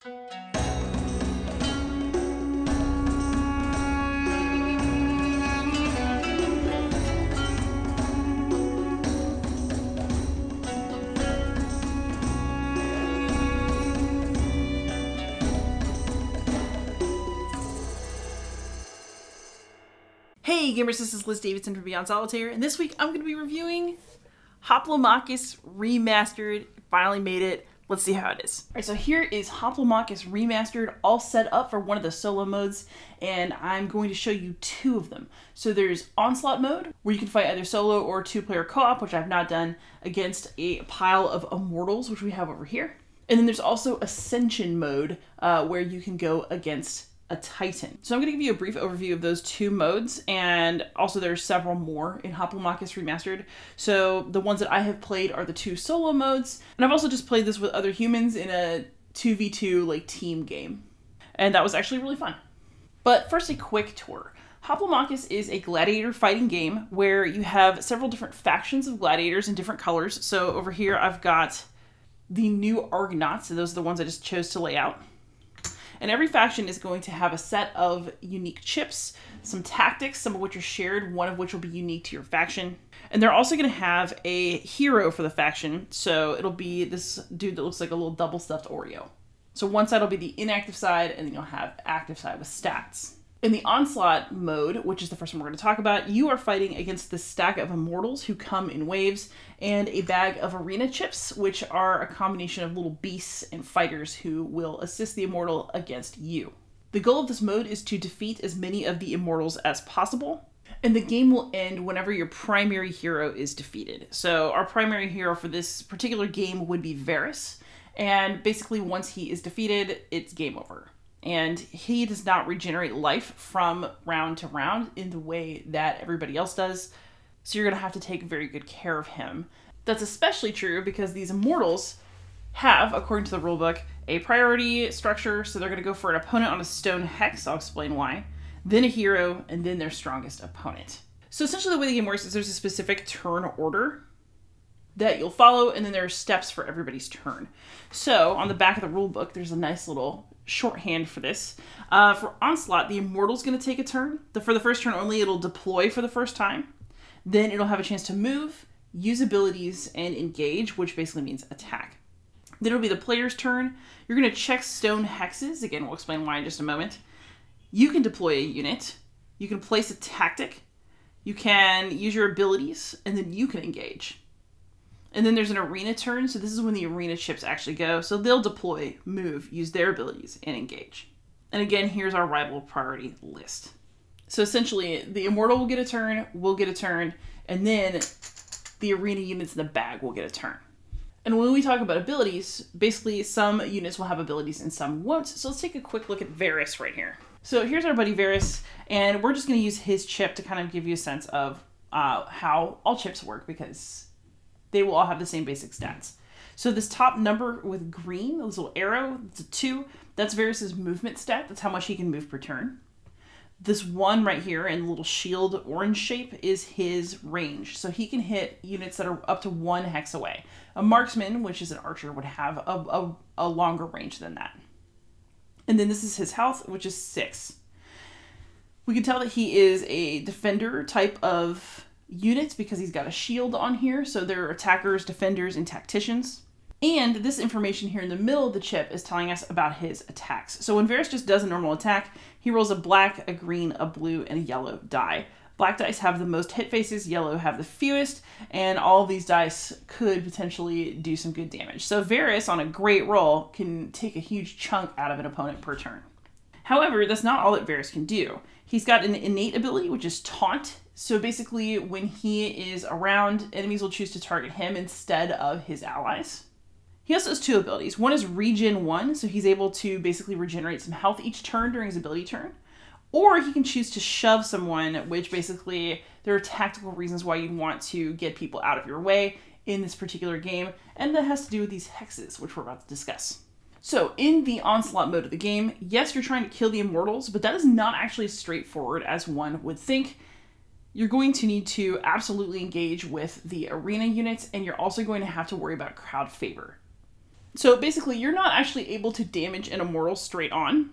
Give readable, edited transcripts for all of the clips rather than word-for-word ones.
Hey gamers, this is Liz Davidson from Beyond Solitaire, and this week I'm going to be reviewing Hoplomachus Remastered. Finally made it. Let's see how it is. Alright, so here is Hoplomachus Remastered, all set up for one of the solo modes, and I'm going to show you two of them. So there's Onslaught Mode, where you can fight either solo or two-player co-op, which I've not done, against a pile of immortals, which we have over here. And then there's also Ascension Mode, where you can go against a Titan. So I'm going to give you a brief overview of those two modes, and also there's several more in Hoplomachus Remastered. So the ones that I have played are the two solo modes, and I've also just played this with other humans in a 2v2 like team game. And that was actually really fun. But first, a quick tour. Hoplomachus is a gladiator fighting game where you have several different factions of gladiators in different colors. So over here I've got the new Argonauts, and those are the ones I just chose to lay out. And every faction is going to have a set of unique chips, some tactics, some of which are shared, one of which will be unique to your faction. And they're also going to have a hero for the faction, so it'll be this dude that looks like a little double-stuffed Oreo. So one side will be the inactive side, and then you'll have active side with stats. In the Onslaught mode, which is the first one we're going to talk about, you are fighting against the stack of immortals who come in waves, and a bag of arena chips, which are a combination of little beasts and fighters who will assist the immortal against you. The goal of this mode is to defeat as many of the immortals as possible, and the game will end whenever your primary hero is defeated. So our primary hero for this particular game would be Varus, and basically once he is defeated, it's game over. And he does not regenerate life from round to round in the way that everybody else does. So you're going to have to take very good care of him. That's especially true because these immortals have, according to the rulebook, a priority structure. So they're going to go for an opponent on a stone hex. I'll explain why. Then a hero, and then their strongest opponent. So essentially the way the game works is there's a specific turn order that you'll follow, and then there are steps for everybody's turn. So on the back of the rulebook, there's a nice little shorthand for this. For Onslaught, the immortal's going to take a turn. For the first turn only, it'll deploy for the first time. Then it'll have a chance to move, use abilities, and engage, which basically means attack. Then it'll be the player's turn. You're going to check stone hexes. Again, we'll explain why in just a moment. You can deploy a unit. You can place a tactic. You can use your abilities, and then you can engage. And then there's an arena turn, so this is when the arena chips actually go. So they'll deploy, move, use their abilities, and engage. And again, here's our rival priority list. So essentially, the immortal will get a turn, we'll get a turn, and then the arena units in the bag will get a turn. And when we talk about abilities, basically some units will have abilities and some won't. So let's take a quick look at Varus right here. So here's our buddy Varus, and we're just going to use his chip to kind of give you a sense of how all chips work, because they will all have the same basic stats. So this top number with green, this little arrow, it's a 2. That's Varus's movement stat. That's how much he can move per turn. This 1 right here in the little shield orange shape is his range. So he can hit units that are up to 1 hex away. A marksman, which is an archer, would have a longer range than that. And then this is his health, which is 6. We can tell that he is a defender type of units because he's got a shield on here, so there are attackers, defenders, and tacticians. And this information here in the middle of the chip is telling us about his attacks. So when Varus just does a normal attack, he rolls a black, a green, a blue, and a yellow die. Black dice have the most hit faces, yellow have the fewest, and all of these dice could potentially do some good damage. So Varus, on a great roll, can take a huge chunk out of an opponent per turn. However, that's not all that Varus can do. He's got an innate ability, which is Taunt. So basically, when he is around, enemies will choose to target him instead of his allies. He also has 2 abilities. One is Regen 1, so he's able to basically regenerate some health each turn during his ability turn. Or he can choose to shove someone, which basically there are tactical reasons why you'd want to get people out of your way in this particular game, and that has to do with these hexes, which we're about to discuss. So in the Onslaught mode of the game, yes, you're trying to kill the immortals, but that is not actually as straightforward as one would think. You're going to need to absolutely engage with the arena units, and you're also going to have to worry about crowd favor. So basically, you're not actually able to damage an immortal straight on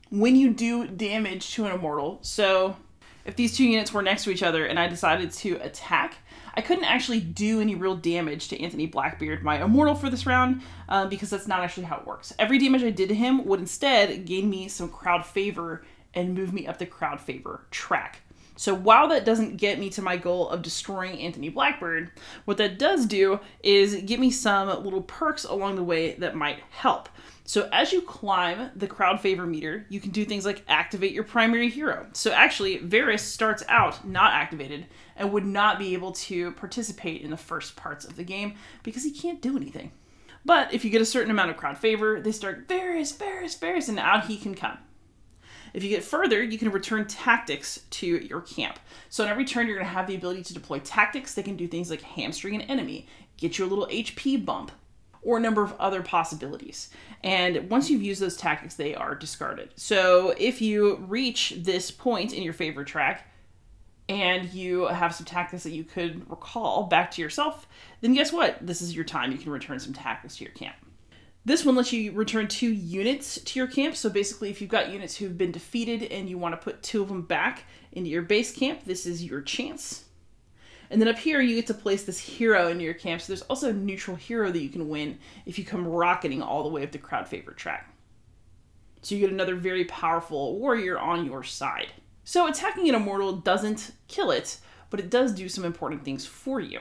when you do damage to an immortal. So if these two units were next to each other and I decided to attack, I couldn't actually do any real damage to Anthony Blackbeard, my immortal, for this round, because that's not actually how it works. Every damage I did to him would instead gain me some crowd favor and move me up the crowd favor track. So while that doesn't get me to my goal of destroying Anthony Blackbeard, what that does do is give me some little perks along the way that might help. So as you climb the crowd favor meter, you can do things like activate your primary hero. So actually, Varys starts out not activated and would not be able to participate in the first parts of the game because he can't do anything. But if you get a certain amount of crowd favor, they start Varys, Varys, Varys, and out he can come. If you get further, you can return tactics to your camp. So on every turn, you're going to have the ability to deploy tactics. They can do things like hamstring an enemy, get you a little HP bump, or a number of other possibilities. And once you've used those tactics, they are discarded. So if you reach this point in your favorite track and you have some tactics that you could recall back to yourself, then guess what? This is your time. You can return some tactics to your camp. This one lets you return 2 units to your camp. So basically, if you've got units who've been defeated and you want to put 2 of them back into your base camp, this is your chance. And then up here, you get to place this hero into your camp. So there's also a neutral hero that you can win if you come rocketing all the way up the crowd favorite track. So you get another very powerful warrior on your side. So attacking an immortal doesn't kill it, but it does do some important things for you.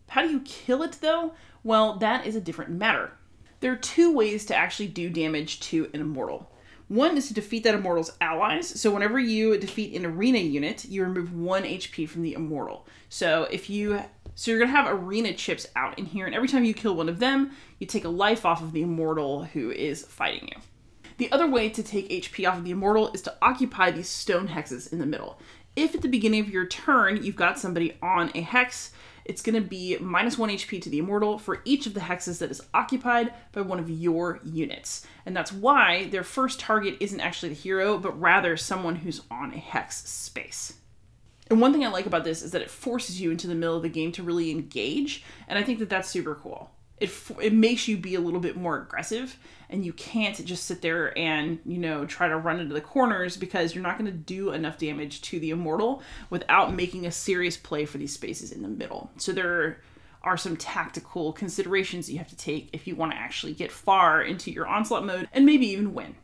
How do you kill it though? Well, that is a different matter. There are 2 ways to actually do damage to an immortal. One is to defeat that immortal's allies. So whenever you defeat an arena unit, you remove 1 HP from the immortal. So you're going to have arena chips out in here, and every time you kill one of them, you take a life off of the immortal who is fighting you. The other way to take HP off of the immortal is to occupy these stone hexes in the middle. If at the beginning of your turn, you've got somebody on a hex, it's going to be -1 HP to the immortal for each of the hexes that is occupied by one of your units. And that's why their first target isn't actually the hero, but rather someone who's on a hex space. And one thing I like about this is that it forces you into the middle of the game to really engage, and I think that that's super cool. It makes you be a little bit more aggressive, and you can't just sit there and, try to run into the corners because you're not going to do enough damage to the immortal without making a serious play for these spaces in the middle. So there are some tactical considerations you have to take if you want to actually get far into your Onslaught mode and maybe even win.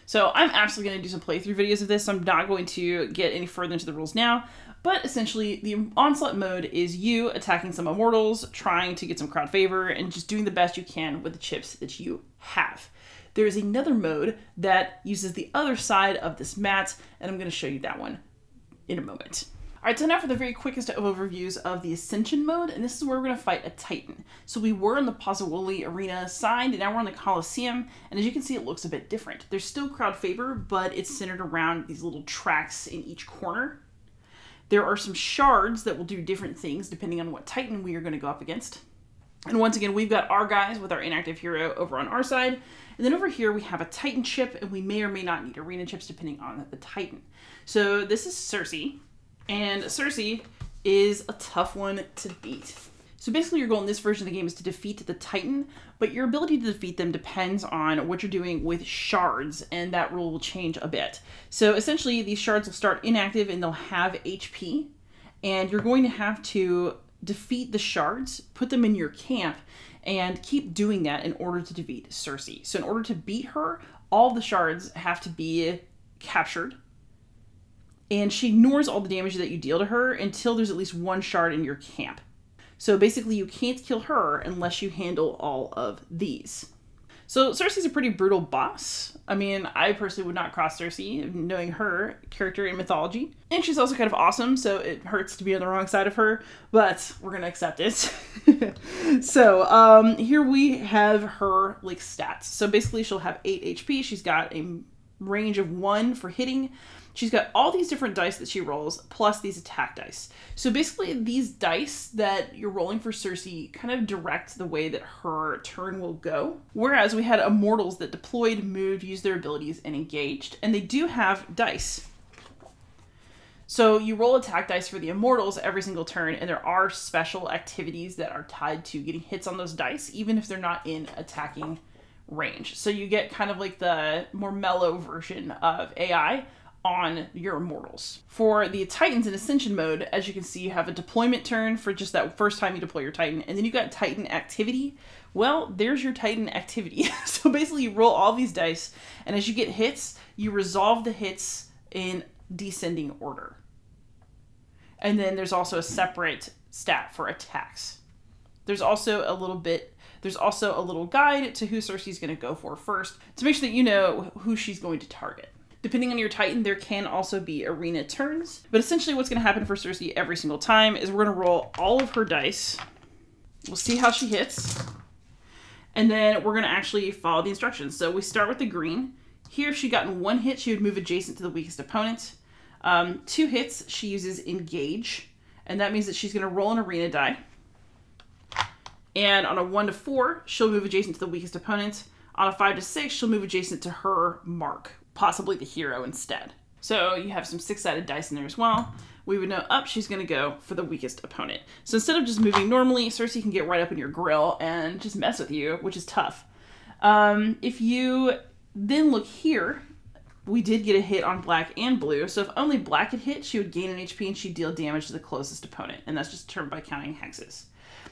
So I'm absolutely going to do some playthrough videos of this. I'm not going to get any further into the rules now, but essentially the Onslaught mode is you attacking some immortals, trying to get some crowd favor, and just doing the best you can with the chips that you have. There is another mode that uses the other side of this mat, and I'm going to show you that one in a moment. All right, so now for the very quickest of overviews of the Ascension mode, and this is where we're going to fight a Titan. So we were on the Pozzololi Arena side, and now we're on the Colosseum, and as you can see, it looks a bit different. There's still crowd favor, but it's centered around these little tracks in each corner. There are some shards that will do different things depending on what Titan we are going to go up against. And once again, we've got our guys with our inactive hero over on our side. And then over here, we have a Titan chip, and we may or may not need arena chips depending on the Titan. So this is Cersei. And Cersei is a tough one to beat. So basically your goal in this version of the game is to defeat the Titan, but your ability to defeat them depends on what you're doing with shards, and that rule will change a bit. So essentially these shards will start inactive and they'll have HP, and you're going to have to defeat the shards, put them in your camp, and keep doing that in order to defeat Cersei. So in order to beat her, all the shards have to be captured, and she ignores all the damage that you deal to her until there's at least 1 shard in your camp. So basically you can't kill her unless you handle all of these. So Cersei's a pretty brutal boss. I mean, I personally would not cross Cersei, knowing her character in mythology. And she's also kind of awesome, so it hurts to be on the wrong side of her, but we're gonna accept it. So here we have her stats. So basically she'll have 8 HP. She's got a range of 1 for hitting. She's got all these different dice that she rolls, plus these attack dice. So basically these dice that you're rolling for Cersei kind of direct the way that her turn will go. Whereas we had immortals that deployed, moved, used their abilities, and engaged. And they do have dice. So you roll attack dice for the immortals every single turn, and there are special activities that are tied to getting hits on those dice, even if they're not in attacking range. So you get kind of like the more mellow version of AI on your immortals. For the Titans in Ascension mode, as you can see, you have a deployment turn for just that first time you deploy your Titan, and then you got Titan activity. Well, there's your Titan activity. So basically you roll all these dice, and as you get hits, you resolve the hits in descending order. And then there's also a separate stat for attacks. There's also a little guide to who Cersei's going to go for first to make sure that you know who she's going to target. Depending on your Titan, there can also be arena turns. But essentially what's going to happen for Cersei every single time is we're going to roll all of her dice. We'll see how she hits. And then we're going to actually follow the instructions. So we start with the green. Here, if she'd gotten 1 hit, she would move adjacent to the weakest opponent. 2 hits, she uses engage. And that means that she's going to roll an arena die. And on a 1 to 4, she'll move adjacent to the weakest opponent. On a 5 to 6, she'll move adjacent to her mark, possibly the hero instead. So you have some 6-sided dice in there as well. We would know up, she's going to go for the weakest opponent. So instead of just moving normally, Cersei can get right up in your grill and just mess with you, which is tough. If you then look here, we did get a hit on black and blue. So if only black had hit, she would gain an HP and she'd deal damage to the closest opponent. And that's just determined by counting hexes.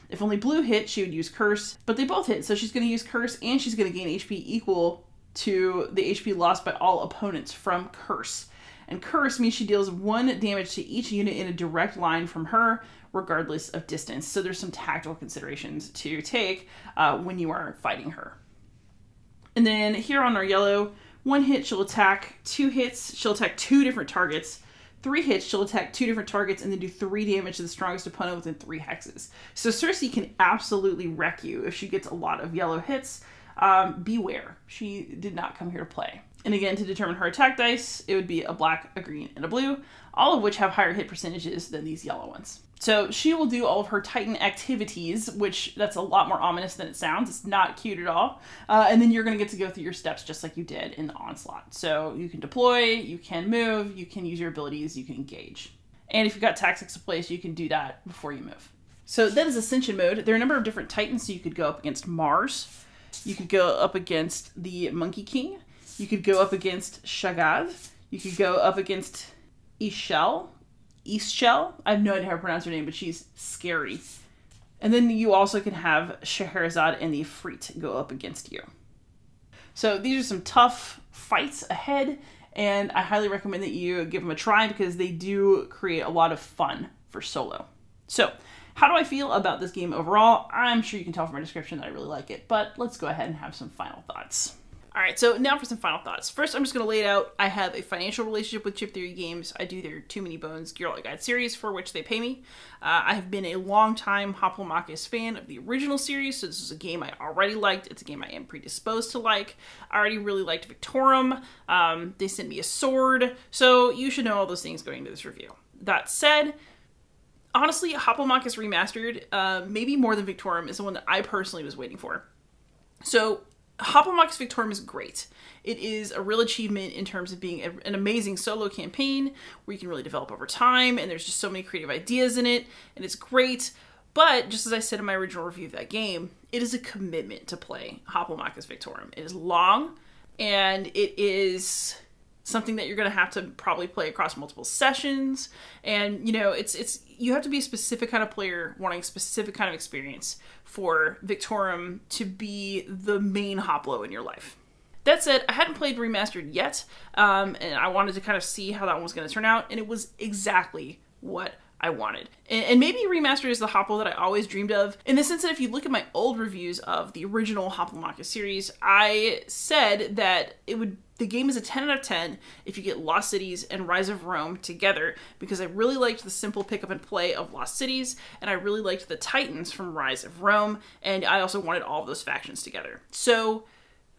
If only blue hit, she would use curse, but they both hit. So she's going to use curse and she's going to gain HP equal to the HP lost by all opponents from curse. And curse means she deals 1 damage to each unit in a direct line from her, regardless of distance. So there's some tactical considerations to take when you are fighting her. And then here on our yellow, 1 hit, she'll attack. 2 hits, she'll attack 2 different targets. 3 hits, she'll attack 2 different targets and then do 3 damage to the strongest opponent within 3 hexes. So Cersei can absolutely wreck you if she gets a lot of yellow hits. Beware. She did not come here to play. And again, to determine her attack dice, it would be a black, a green, and a blue, all of which have higher hit percentages than these yellow ones. So she will do all of her Titan activities, which that's a lot more ominous than it sounds. It's not cute at all. And then you're going to get to go through your steps just like you did in the Onslaught. So you can deploy, you can move, you can use your abilities, you can engage. And if you've got tactics in place, you can do that before you move. So that is Ascension mode. There are a number of different Titans, so you could go up against Mars. You could go up against the Monkey King. You could go up against Shagad. You could go up against Ishel. I have no idea how to pronounce her name, but she's scary. And then you also can have Scheherazade and the Ifrit go up against you. So these are some tough fights ahead, and I highly recommend that you give them a try because they do create a lot of fun for solo. So, how do I feel about this game overall? I'm sure you can tell from my description that I really like it, but let's go ahead and have some final thoughts. All right, so now for some final thoughts. First, I'm just going to lay it out. I have a financial relationship with Chip Theory Games. I do their Too Many Bones Gear Light Guide series, for which they pay me. I have been a long-time Hoplomachus fan of the original series, so this is a game I already liked. It's a game I am predisposed to like. I already really liked Victorum. They sent me a sword, so you should know all those things going into this review. That said, honestly, Hoplomachus Remastered, maybe more than Victorum, is the one that I personally was waiting for. So, Hoplomachus Victorum is great. It is a real achievement in terms of being an amazing solo campaign where you can really develop over time, and there's just so many creative ideas in it, and it's great. But, just as I said in my original review of that game, it is a commitment to play Hoplomachus Victorum. It is long, and it is something that you're going to have to probably play across multiple sessions. And, you know, you have to be a specific kind of player wanting a specific kind of experience for Victorum to be the main Hoplo in your life. That said, I hadn't played Remastered yet, and I wanted to kind of see how that one was going to turn out, and it was exactly what I wanted. And maybe Remastered is the Hoplo that I always dreamed of, in the sense that if you look at my old reviews of the original Hoplomachus series, I said that the game is a 10 out of 10 if you get Lost Cities and Rise of Rome together, because I really liked the simple pick up and play of Lost Cities, and I really liked the Titans from Rise of Rome, and I also wanted all of those factions together. So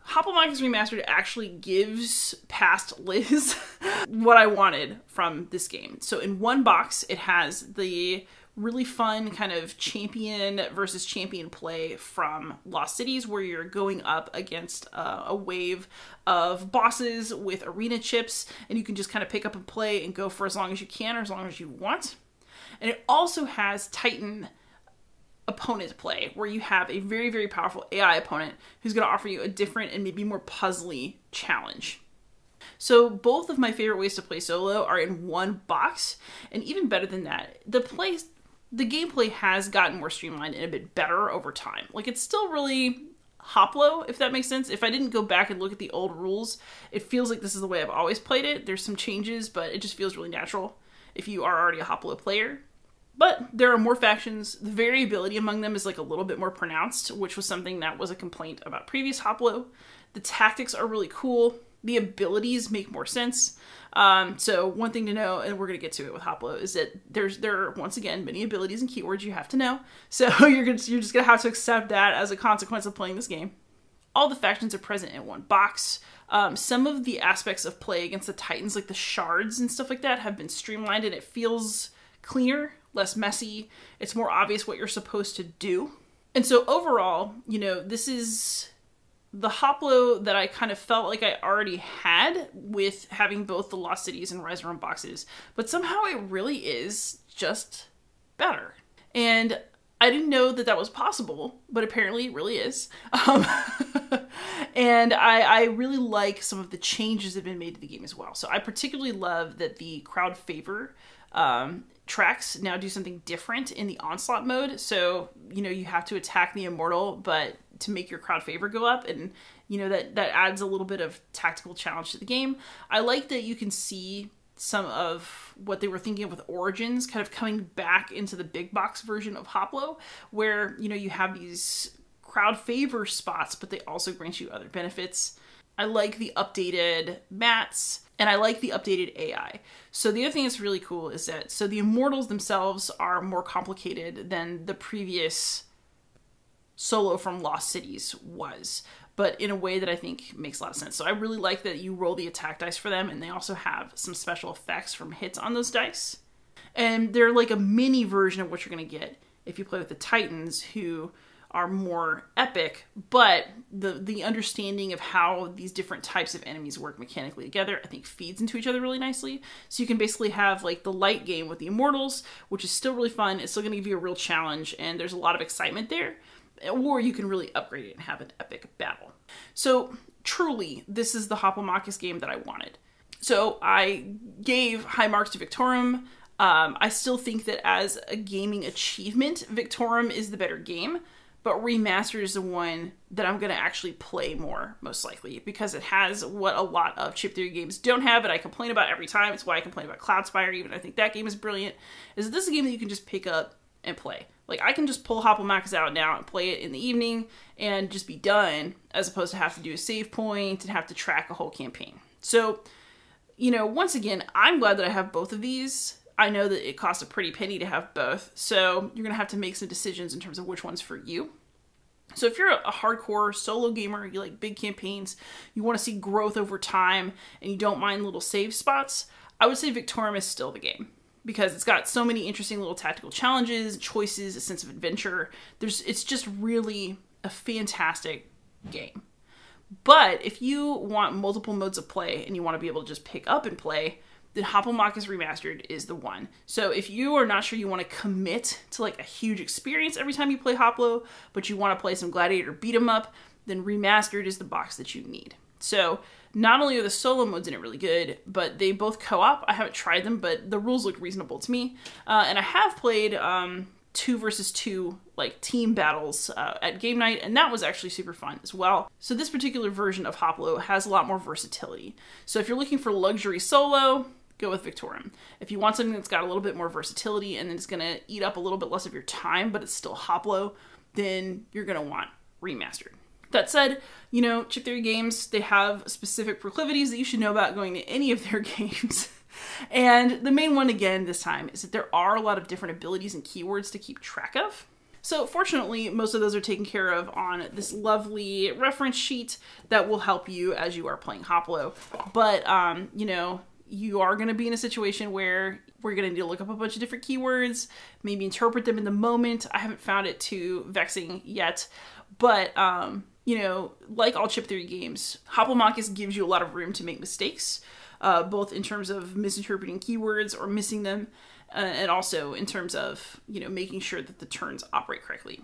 Hoplomachus Remastered actually gives past Liz what I wanted from this game. So in one box, it has the really fun kind of champion versus champion play from Lost Cities, where you're going up against a wave of bosses with arena chips, and you can just kind of pick up and play and go for as long as you can or as long as you want. And it also has Titan opponent play, where you have a very, very powerful AI opponent who's going to offer you a different and maybe more puzzly challenge. So both of my favorite ways to play solo are in one box, and even better than that, the gameplay has gotten more streamlined and a bit better over time. Like, it's still really Hoplo, if that makes sense. If I didn't go back and look at the old rules, it feels like this is the way I've always played it. There's some changes, but it just feels really natural if you are already a Hoplo player. But there are more factions. The variability among them is like a little bit more pronounced, which was something that was a complaint about previous Hoplo. The tactics are really cool. The abilities make more sense. So one thing to know, and we're going to get to it with Hoplo, is that there are, once again, many abilities and keywords you have to know. So you're just going to have to accept that as a consequence of playing this game. All the factions are present in one box. Some of the aspects of play against the Titans, like the shards and stuff like that, have been streamlined, and it feels cleaner, less messy. It's more obvious what you're supposed to do. And so overall, you know, this is the Hoplo that I kind of felt like I already had with having both the Lost Cities and Rise Run boxes, but somehow it really is just better. And I didn't know that that was possible, but apparently it really is. And I really like some of the changes that have been made to the game as well. So I particularly love that the crowd favor tracks now do something different in the Onslaught mode. So, you know, you have to attack the Immortal, but to make your crowd favor go up, and, you know, that adds a little bit of tactical challenge to the game. I like that you can see some of what they were thinking of with Origins kind of coming back into the big box version of Hoplo, where, you know, you have these crowd favor spots, but they also grant you other benefits. I like the updated mats, and I like the updated AI. So the other thing that's really cool is that, so the Immortals themselves are more complicated than the previous solo from Lost Cities was, but in a way that I think makes a lot of sense. So I really like that you roll the attack dice for them, and they also have some special effects from hits on those dice. And they're like a mini version of what you're going to get if you play with the Titans, who are more epic, but the understanding of how these different types of enemies work mechanically together, I think, feeds into each other really nicely. So you can basically have like the light game with the Immortals, which is still really fun. It's still going to give you a real challenge, and there's a lot of excitement there. Or you can really upgrade it and have an epic battle. So truly, this is the Hoplomachus game that I wanted. So I gave high marks to Victorum. I still think that as a gaming achievement, Victorum is the better game, but Remastered is the one that I'm going to actually play more, most likely, because it has what a lot of chip theory games don't have, and I complain about every time. It's why I complain about Cloudspire, even. I think that game is brilliant. Is that this is a game that you can just pick up and play. Like, I can just pull Hoplomachus out now and play it in the evening and just be done, as opposed to have to do a save point and have to track a whole campaign. So, you know, once again, I'm glad that I have both of these. I know that it costs a pretty penny to have both, so you're going to have to make some decisions in terms of which one's for you. So if you're a hardcore solo gamer, you like big campaigns, you want to see growth over time, and you don't mind little save spots, I would say Victorum is still the game, because it's got so many interesting little tactical challenges, choices, a sense of adventure. It's just really a fantastic game. But if you want multiple modes of play and you want to be able to just pick up and play, then Hoplomachus Remastered is the one. So if you are not sure you want to commit to like a huge experience every time you play Hoplo, but you want to play some Gladiator beat 'em up, then Remastered is the box that you need. So not only are the solo modes in it really good, but they both co-op. I haven't tried them, but the rules look reasonable to me. And I have played 2 versus 2 like team battles at game night, and that was actually super fun as well. So this particular version of Hoplo has a lot more versatility. So if you're looking for luxury solo, go with Victorum. If you want something that's got a little bit more versatility and it's going to eat up a little bit less of your time, but it's still Hoplo, then you're going to want Remastered. That said, you know, chip theory games, they have specific proclivities that you should know about going to any of their games. And the main one, again, this time, is that there are a lot of different abilities and keywords to keep track of. So fortunately, most of those are taken care of on this lovely reference sheet that will help you as you are playing Hoplo. But, you know, you are going to be in a situation where we're going to need to look up a bunch of different keywords, maybe interpret them in the moment. I haven't found it too vexing yet, but, you know, like all chip theory games, Hoplomachus gives you a lot of room to make mistakes, both in terms of misinterpreting keywords or missing them, and also in terms of, you know, making sure that the turns operate correctly.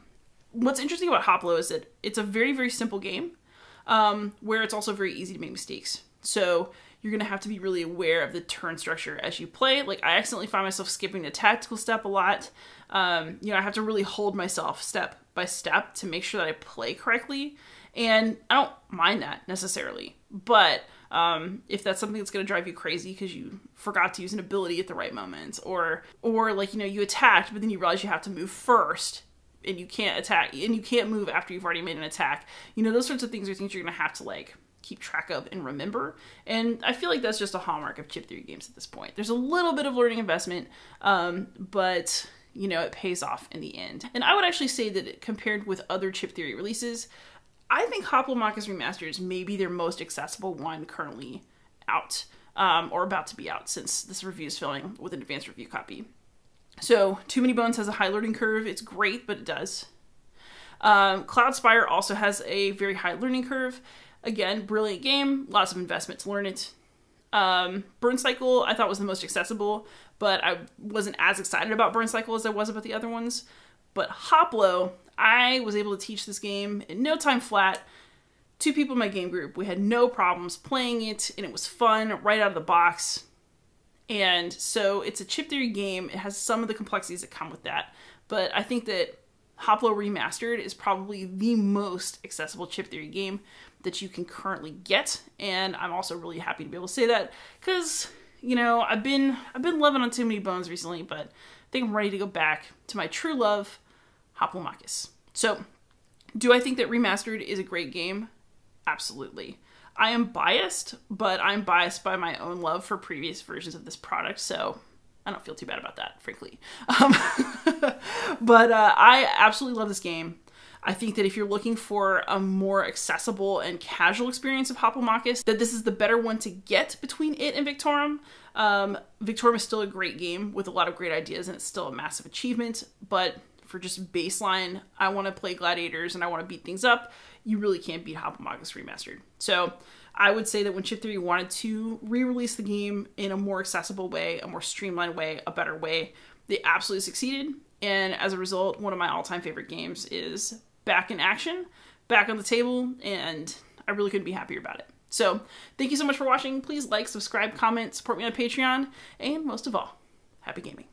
What's interesting about Hoplo is that it's a very, very simple game, where it's also very easy to make mistakes. So you're going to have to be really aware of the turn structure as you play. Like, I accidentally find myself skipping the tactical step a lot. You know, I have to really hold myself step by step to make sure that I play correctly. And I don't mind that necessarily. But if that's something that's going to drive you crazy because you forgot to use an ability at the right moment, or like, you know, you attacked, but then you realize you have to move first, and you can't attack, and you can't move after you've already made an attack. You know, those sorts of things are things you're going to have to, like, keep track of and remember. And I feel like that's just a hallmark of chip theory games at this point. There's a little bit of learning investment, but, you know, it pays off in the end. And I would actually say that compared with other chip theory releases, I think Hoplomachus Remastered is maybe their most accessible one currently out, or about to be out, since this review is filming with an advanced review copy. So, Too Many Bones has a high learning curve. It's great, but it does. Cloud Spire also has a very high learning curve. Again, brilliant game, lots of investment to learn it. Burn Cycle I thought was the most accessible, but I wasn't as excited about Burn Cycle as I was about the other ones. But Hoplo, I was able to teach this game in no time flat. 2 people in my game group. We had no problems playing it, and it was fun right out of the box. And so it's a chip theory game. It has some of the complexities that come with that. But I think that Hoplo Remastered is probably the most accessible chip theory game that you can currently get. And I'm also really happy to be able to say that because, you know, I've been loving on Too Many Bones recently, but I think I'm ready to go back to my true love, Hoplomachus. So, do I think that Remastered is a great game? Absolutely. I am biased, but I'm biased by my own love for previous versions of this product, so I don't feel too bad about that, frankly. But I absolutely love this game. I think that if you're looking for a more accessible and casual experience of Hoplomachus, that this is the better one to get between it and Victorum. Victorum is still a great game with a lot of great ideas, and it's still a massive achievement, but for just baseline, I want to play gladiators and I want to beat things up, you really can't beat Hoplomachus Remastered. So I would say that when Chip Theory wanted to re-release the game in a more accessible way, a more streamlined way, a better way, they absolutely succeeded. And as a result, one of my all-time favorite games is back in action, back on the table, and I really couldn't be happier about it. So thank you so much for watching. Please like, subscribe, comment, support me on Patreon, and most of all, happy gaming.